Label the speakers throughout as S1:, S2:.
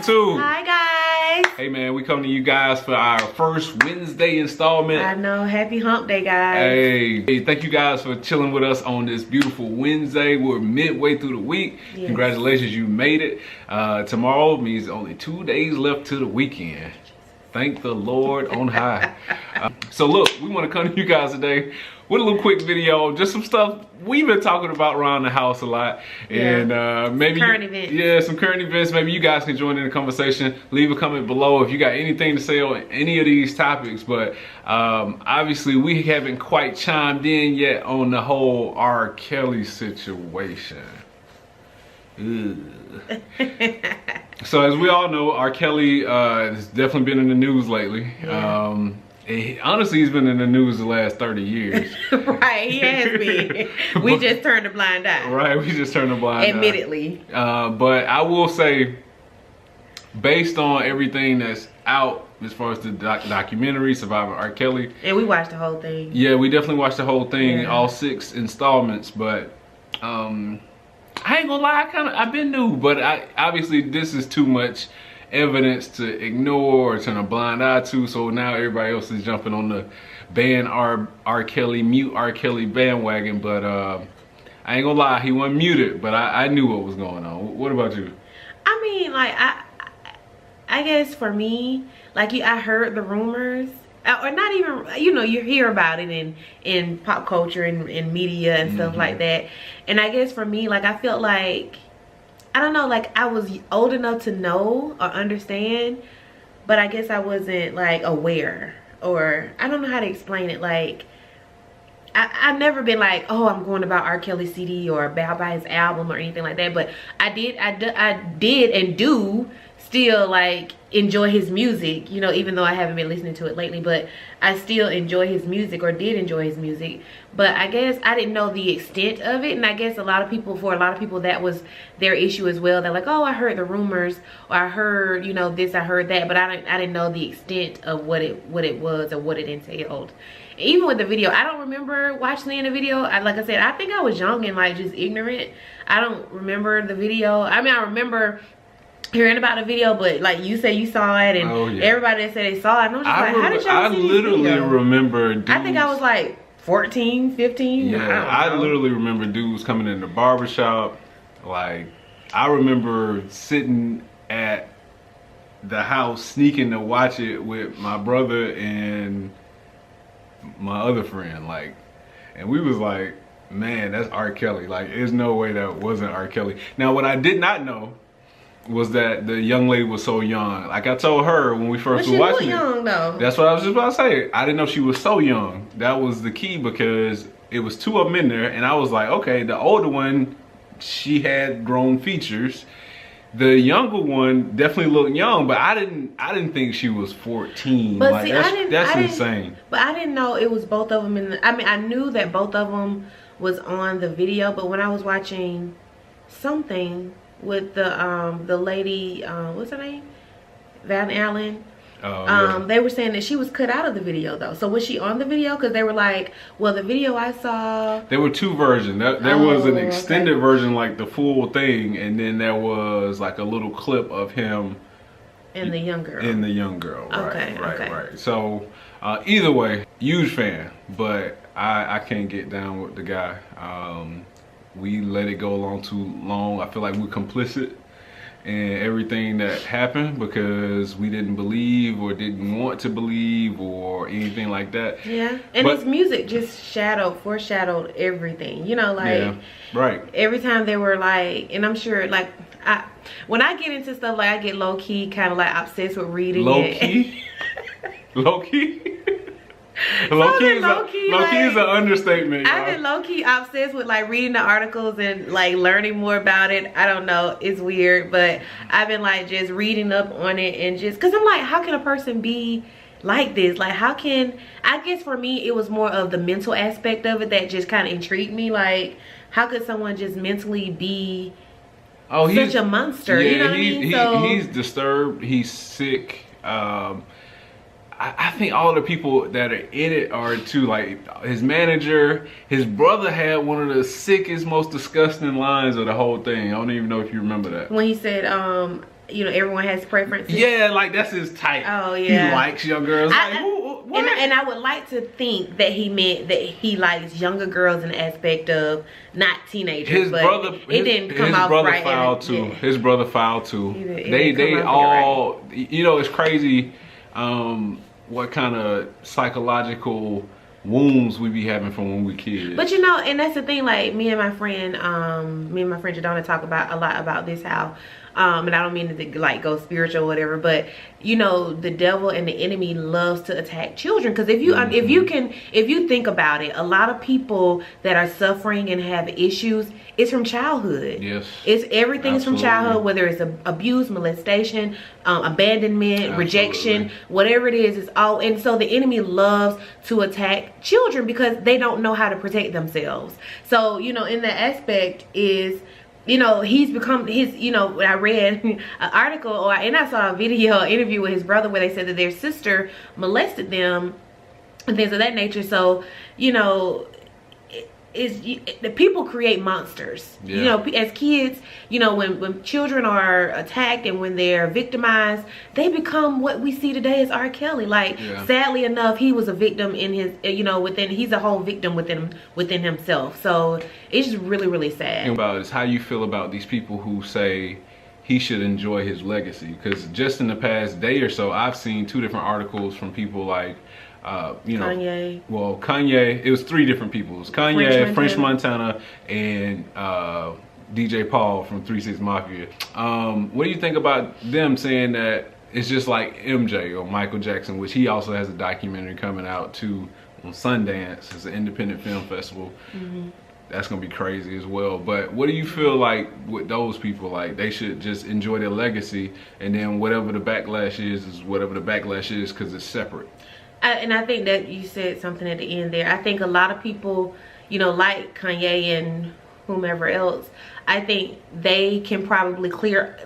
S1: 2.
S2: Hi guys.
S1: Hey man, we come to you guys for our first Wednesday installment.
S2: I know, happy hump day guys.
S1: Hey, thank you guys for chilling with us on this beautiful Wednesday. We're midway through the week. Yes. Congratulations, you made it. Tomorrow means only 2 days left to the weekend. Thank the Lord on high. So look, we want to come to you guys today with a little quick video, just some stuff we've been talking about around the house a lot, and maybe
S2: current events.
S1: Yeah, some current events. Maybe you guys can join in the conversation. Leave a comment below if you got anything to say on any of these topics. But obviously, we haven't quite chimed in yet on the whole R. Kelly situation. So as we all know, R. Kelly has definitely been in the news lately. Yeah. Honestly, he's been in the news the last 30 years.
S2: Right, he has been. We just turned a blind eye.
S1: Right, we just turned a blind eye.
S2: Admittedly.
S1: But I will say, based on everything that's out as far as the documentary, Surviving R. Kelly.
S2: And we watched the whole thing.
S1: Yeah, we definitely watched the whole thing, all 6 installments. But I ain't gonna lie, I've been new. But obviously this is too much evidence to ignore or turn a blind eye to, so now everybody else is jumping on the ban R. Kelly, mute R. Kelly bandwagon. But I ain't gonna lie, he wasn't muted, but I knew what was going on. What about you?
S2: I mean, like, I guess for me, like, I heard the rumors, or not even, you know, you hear about it in pop culture and in media and stuff like that. And I guess for me, like, I felt like, I don't know, like, I was old enough to know or understand, but I guess I wasn't, like, aware, or I don't know how to explain it. Like, I've never been like, oh, I'm going to buy R. Kelly's CD or buy his album or anything like that. But I did and do still, like, enjoy his music, you know, even though I haven't been listening to it lately. But I still enjoy his music, or did enjoy his music. But I guess I didn't know the extent of it. And I guess for a lot of people, that was their issue as well. They're like, oh, I heard the rumors, or I heard, you know, this, I heard that. But I didn't know the extent of what it was or what it entailed. Even with the video, I don't remember watching the video. Like I said, I think I was young and, like, just ignorant. I don't remember the video. I mean, I remember hearing about the video, but like you say, you saw it, and everybody that said they saw it, and I'm just like, how did y'all see this video?
S1: I literally remember dudes,
S2: I think I was like 14, 15.
S1: Yeah, I literally remember dudes coming in the barbershop. Like, I remember sitting at the house sneaking to watch it with my brother and my other friend, like, and we was like, man, that's R. Kelly. Like, there's no way that wasn't R. Kelly. Now, what I did not know was that the young lady was so young. Like, I told her when we first were watching it. She was young, though. That's what I was just about to say. I didn't know she was so young. That was the key, because it was 2 of them in there, and I was like, okay, the older one, she had grown features. The younger one definitely looked young, but I didn't think she was 14.
S2: But
S1: like,
S2: see,
S1: that's insane.
S2: But I didn't know it was both of them in the, I mean, I knew that both of them was on the video, but when I was watching something with the lady, what's her name? Van Allen. They were saying that she was cut out of the video, though. So was she on the video? Because they were like, well, the video I saw, there
S1: were 2 versions. There was an extended version, like the full thing, and then there was like a little clip of him
S2: and the young girl.
S1: And the young girl.
S2: Okay,
S1: right. So either way, huge fan, but I can't get down with the guy. We let it go along too long. I feel like we're complicit in everything that happened, because we didn't believe or didn't want to believe or anything like that.
S2: Yeah, and his music just foreshadowed everything. You know, like,
S1: yeah, right.
S2: Every time they were like, and I'm sure, like, when I get into stuff, like, I get low key kind of like obsessed with reading.
S1: Low key? Low key? Low key is an understatement.
S2: I've been low key obsessed with, like, reading the articles and, like, learning more about it. I don't know, it's weird, but I've been, like, just reading up on it, and just because I'm like, how can a person be like this? Like, how can, I guess for me it was more of the mental aspect of it that just kind of intrigued me. Like, how could someone just mentally be such a monster?
S1: Yeah,
S2: you know what I mean?
S1: He's disturbed, he's sick. I think all the people that are in it are too, like his manager, his brother had one of the sickest, most disgusting lines of the whole thing. I don't even know if you remember that.
S2: When he said, you know, everyone has preferences.
S1: Yeah, like that's his type.
S2: Oh yeah.
S1: He likes young girls. What?
S2: And I would like to think that he meant that he likes younger girls in the aspect of not teenagers. It didn't come out right.
S1: His brother filed too. They all, you know, it's crazy what kind of psychological wounds we be having from when we kids.
S2: But you know, and that's the thing, like me and my friend Jadonna talk about a lot about this, how and I don't mean to like go spiritual or whatever, but you know, the devil and the enemy loves to attack children. Because if you think about it, a lot of people that are suffering and have issues, it's from childhood.
S1: Yes,
S2: it's everything's from childhood, whether it's abuse, molestation, abandonment, rejection, whatever it is. It's all, and so the enemy loves to attack children because they don't know how to protect themselves. So you know, in that aspect is, you know, he's become his, you know, I read an article and I saw a video, an interview with his brother where they said that their sister molested them and things of that nature. So, you know, the people create monsters. Yeah. You know, as kids, you know, when children are attacked and when they're victimized, they become what we see today as R. Kelly. Like, sadly enough, he was a victim in his, you know, he's a whole victim within himself. So it's just really, really sad.
S1: About is how you feel about these people who say he should enjoy his legacy. Because just in the past day or so, I've seen 2 different articles from people like, you know, Kanye, it was 3 different people. It was Kanye, French Montana, and DJ Paul from 3 6 Mafia. What do you think about them saying that it's just like MJ or Michael Jackson, which he also has a documentary coming out too on Sundance. It's an independent film festival. That's gonna be crazy as well. But what do you feel like with those people? Like, they should just enjoy their legacy, and then whatever the backlash is whatever the backlash is, because it's separate.
S2: And I think that you said something at the end there. I think a lot of people, you know, like Kanye and whomever else, I think they can probably clearly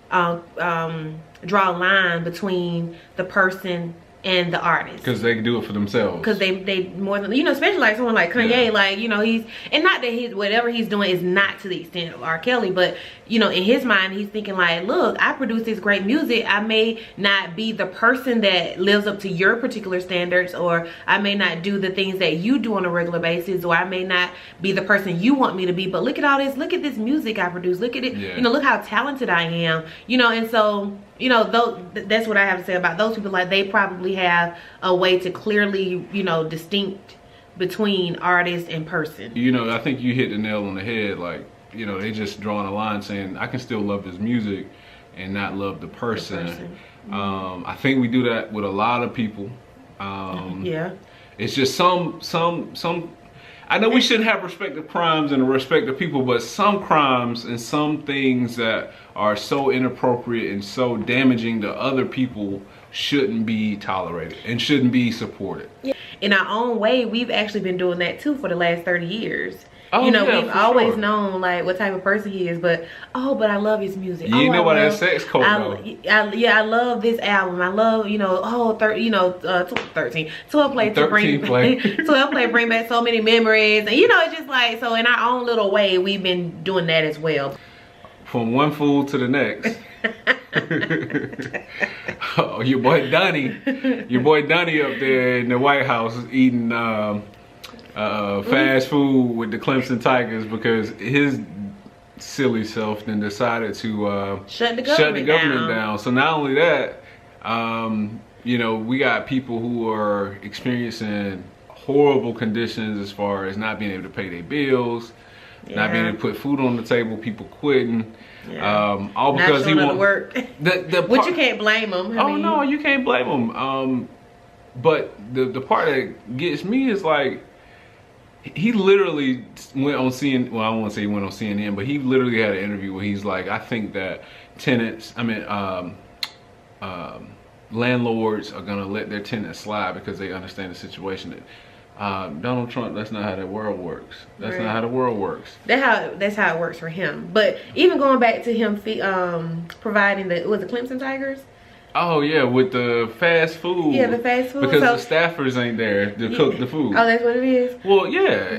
S2: draw a line between the person and the artist,
S1: because they can do it for themselves, because
S2: they more than, you know, especially like someone like Kanye, like, you know, he's, and not that he's, whatever he's doing is not to the extent of R. Kelly, but you know, in his mind he's thinking like, look, I produce this great music, I may not be the person that lives up to your particular standards, or I may not do the things that you do on a regular basis, or I may not be the person you want me to be, but look at all this, look at this music I produce, look at it, you know, look how talented I am, you know. And so, you know, that's what I have to say about those people. Like, they probably have a way to clearly, you know, distinct between artist and person. You
S1: know, I think you hit the nail on the head. Like, you know, they just drawing a line saying, I can still love this music and not love the person. I think we do that with a lot of people. It's just some I know we shouldn't have respect of crimes and respect of people, but some crimes and some things that are so inappropriate and so damaging to other people shouldn't be tolerated and shouldn't be supported.
S2: In our own way, we've actually been doing that too for the last 30 years. You know, we've always known like what type of person he is, but but I love his music.
S1: You know what that sex code though.
S2: I love this album. I love, you know, 12 play to bring 12 play bring back so many memories, and you know, it's just like, so in our own little way, we've been doing that as well.
S1: From one fool to the next. Oh, your boy Donnie up there in the White House eating fast food with the Clemson Tigers because his silly self then decided to
S2: shut the government
S1: down. So not only that, you know, we got people who are experiencing horrible conditions as far as not being able to pay their bills, not being able to put food on the table, people quitting. All because he wants to work.
S2: Which you can't blame him.
S1: I mean, no, you can't blame him. But the part that gets me is like, he literally went on CNN. Well, I don't want to say he went on CNN, but he literally had an interview where he's like, I think that landlords are gonna let their tenants slide because they understand the situation. Donald Trump, that's not how the world works. That's not how the world works.
S2: That's how it works for him. But even going back to him providing the Clemson Tigers,
S1: Oh yeah, with the fast food.
S2: Yeah, the fast food.
S1: Because the staffers ain't there to cook the food.
S2: Oh, that's what it is.
S1: Well, yeah.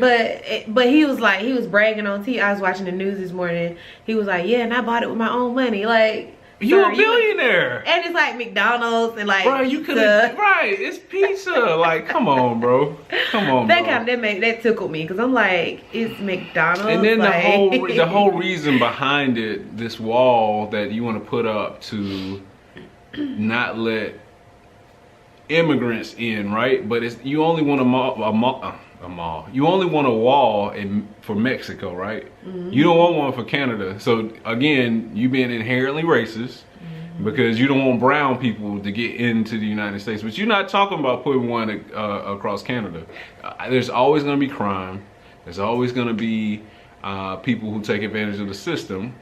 S2: But he was bragging on TV. I was watching the news this morning. He was like, yeah, and I bought it with my own money. Like,
S1: you a billionaire.
S2: And it's like McDonald's and like,
S1: bro, you could have, right? It's pizza. Like, come on, bro. Come on, bro.
S2: That tickled me because I'm like, it's McDonald's.
S1: And then
S2: like,
S1: the whole reason behind it, this wall that you want to put up to not let immigrants in, right? But it's you only want a mall. You only want a wall for Mexico, right? Mm-hmm. You don't want one for Canada. So again, you being inherently racist because you don't want brown people to get into the United States. But you're not talking about putting one across Canada. There's always going to be crime. There's always going to be people who take advantage of the system.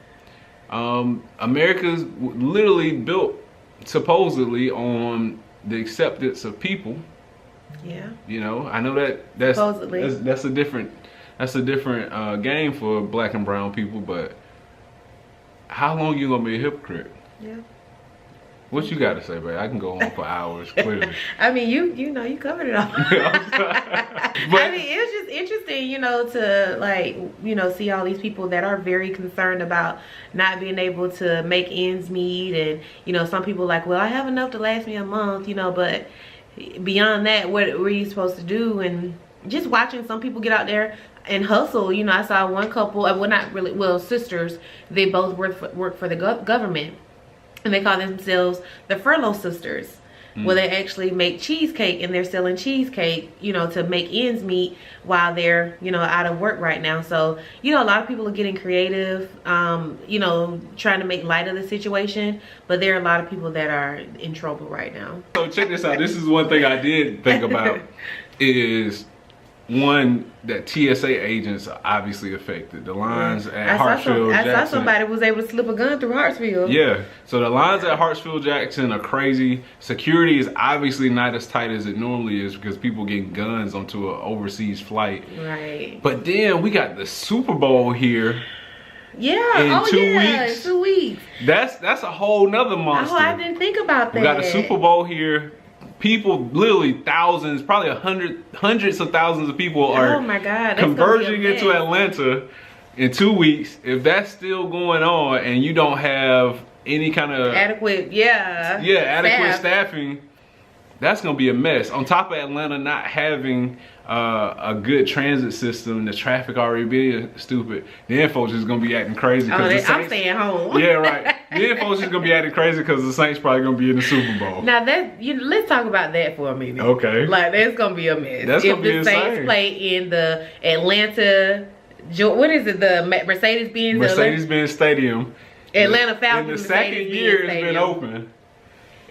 S1: America's literally built supposedly on the acceptance of people.
S2: Yeah.
S1: You know, I know that's a different game for black and brown people, but how long you gonna be a hypocrite?
S2: Yeah.
S1: What you got to say, babe? I can go on for hours, clearly.
S2: I mean, you covered it all. I mean, it was just interesting, to like, see all these people that are very concerned about not being able to make ends meet, and some people like, well, I have enough to last me a month, but beyond that, what are you supposed to do? And just watching some people get out there and hustle. I saw one couple, well, not really, well, sisters. They both work for the government. And they call themselves the Furlough Sisters. Where they actually make cheesecake, and they're selling cheesecake, to make ends meet while they're, out of work right now. So, a lot of people are getting creative, trying to make light of the situation. But there are a lot of people that are in trouble right now. So
S1: check this out. This is one thing I did think about is, one, that TSA agents are obviously affected. The lines at Hartsfield Jackson.
S2: I saw somebody was able to slip a gun through Hartsfield.
S1: Yeah. So the lines at Hartsfield Jackson are crazy. Security is obviously not as tight as it normally is because people getting guns onto an overseas flight.
S2: Right.
S1: But then we got the Super Bowl here.
S2: Yeah.
S1: In 2 weeks.
S2: 2 weeks.
S1: That's a whole nother monster.
S2: Oh, I didn't think about that.
S1: We got the Super Bowl here. People, literally thousands, probably hundreds of thousands of people are converging into Atlanta in 2 weeks. If that's still going on and you don't have any kind of
S2: adequate
S1: staffing, that's gonna be a mess. On top of Atlanta not having a good transit system, the traffic already being stupid, then folks is gonna be acting crazy.
S2: I'm staying home.
S1: Yeah, right. Then folks is gonna be acting crazy because the Saints probably gonna be in the Super Bowl.
S2: Now let's talk about that for a minute.
S1: Okay.
S2: Like, that's gonna be a mess.
S1: That's gonna be insane.
S2: If the Saints play in the Atlanta, what is it? The Mercedes-Benz
S1: Stadium.
S2: Atlanta Falcons.
S1: In the second year it's been open.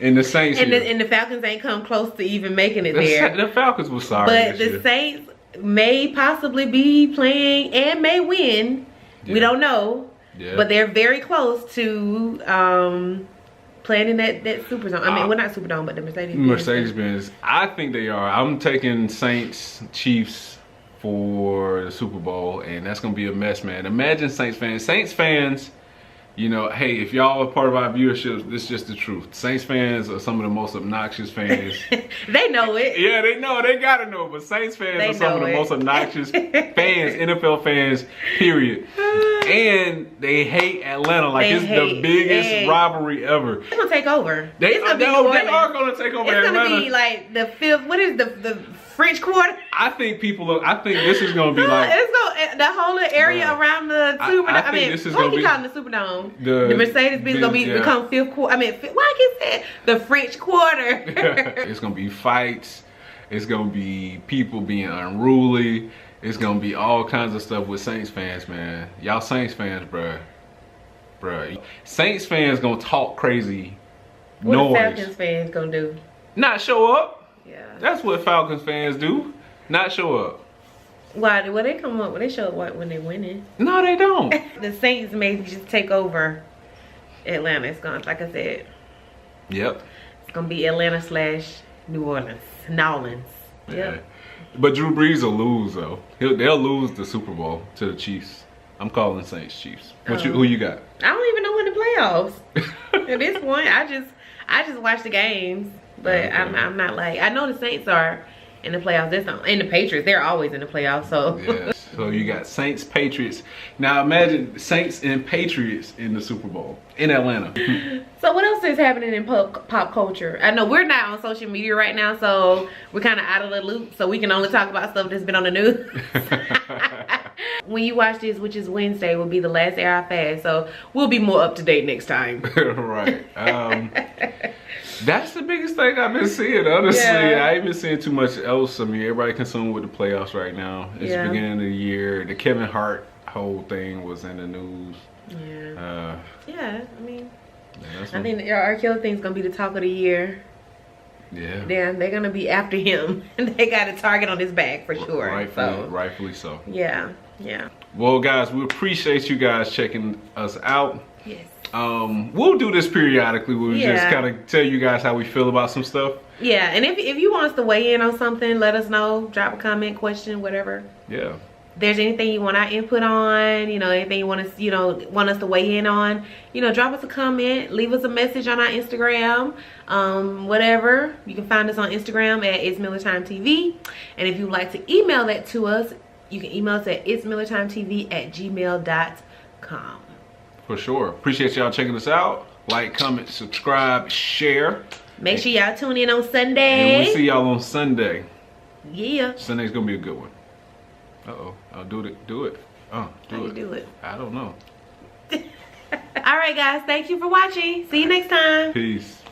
S1: And the Saints
S2: and the Falcons ain't come close to even making it there.
S1: The Falcons were sorry.
S2: But the Saints may possibly be playing and may win. Yeah. We don't know. Yeah. But they're very close to playing in that Superdome. I mean, well, not Superdome, but the Mercedes-Benz.
S1: Mercedes-Benz. I think they are. I'm taking Saints Chiefs for the Super Bowl, and that's going to be a mess, man. Imagine Saints fans. Hey, if y'all are part of our viewership, this is just the truth. Saints fans are some of the most obnoxious fans.
S2: They know it.
S1: Yeah, they know. They gotta know. But Saints fans are some of the most obnoxious fans, NFL fans, period. And they hate Atlanta like it's the biggest rivalry ever.
S2: They're gonna take over.
S1: They are gonna take over Atlanta. It's
S2: gonna be like the fifth. What is the French Quarter?
S1: I think this is gonna be like
S2: the whole area around the Superdome. I mean, what you calling the Superdome? The Mercedes-Benz gonna become fifth quarter. I mean, why I get the French Quarter?
S1: It's gonna be fights. It's gonna be people being unruly. It's gonna be all kinds of stuff with Saints fans, man. Y'all Saints fans, bruh. Saints fans gonna talk crazy
S2: noise.
S1: What
S2: the Falcons fans gonna do?
S1: Not show up.
S2: Yeah.
S1: That's what Falcons fans do. Not show up.
S2: Why? Well, they come up when they show up when they winning.
S1: No, they don't.
S2: The Saints may just take over Atlanta. It's gonna, like I said.
S1: Yep.
S2: It's gonna be Atlanta / New Orleans. Yep.
S1: Yeah. But Drew Brees will lose though. They'll lose the Super Bowl to the Chiefs. I'm calling Saints Chiefs. Who you got?
S2: I don't even know when to playoffs. At this point, I just watch the games, but
S1: Okay.
S2: I'm not like, I know the Saints are in the playoffs. That's not, and the Patriots, they're always in the playoffs. So
S1: Yeah. So you got Saints, Patriots. Now imagine Saints and Patriots in the Super Bowl in Atlanta.
S2: So what else is happening in pop culture? I know we're not on social media right now, so we're kind of out of the loop. So we can only talk about stuff that's been on the news. When you watch this, which is Wednesday, will be the last day I fast. So we'll be more up to date next time.
S1: Right. That's the biggest thing I've been seeing, honestly.
S2: Yeah.
S1: I ain't been seeing too much else. I mean, everybody consumed with the playoffs right now. It's the beginning of the year. The Kevin Hart whole thing was in the news.
S2: Yeah. Yeah, I mean,
S1: that's
S2: I think the R. Kelly thing's gonna be the talk of the year.
S1: Yeah.
S2: They're gonna be after him. And they got a target on his back for sure.
S1: Rightfully so.
S2: Yeah, yeah.
S1: Well, guys, we appreciate you guys checking us out.
S2: Yes.
S1: We'll do this periodically. We'll just kind of tell you guys how we feel about some stuff.
S2: Yeah, and if you want us to weigh in on something, let us know. Drop a comment, question, whatever.
S1: Yeah.
S2: If there's anything you want our input on, anything you want us, want us to weigh in on, drop us a comment, leave us a message on our Instagram, whatever. You can find us on Instagram at It's Miller Time TV. And if you'd like to email that to us, you can email us at itsmillertimetv@gmail.com.
S1: For sure. Appreciate y'all checking us out. Like, comment, subscribe, share.
S2: Make sure y'all tune in on Sunday.
S1: And we'll see y'all on Sunday.
S2: Yeah.
S1: Sunday's gonna be a good one. Uh-oh. I'll do it.
S2: How you do it?
S1: I don't know.
S2: All right, guys. Thank you for watching. See you next time.
S1: Peace.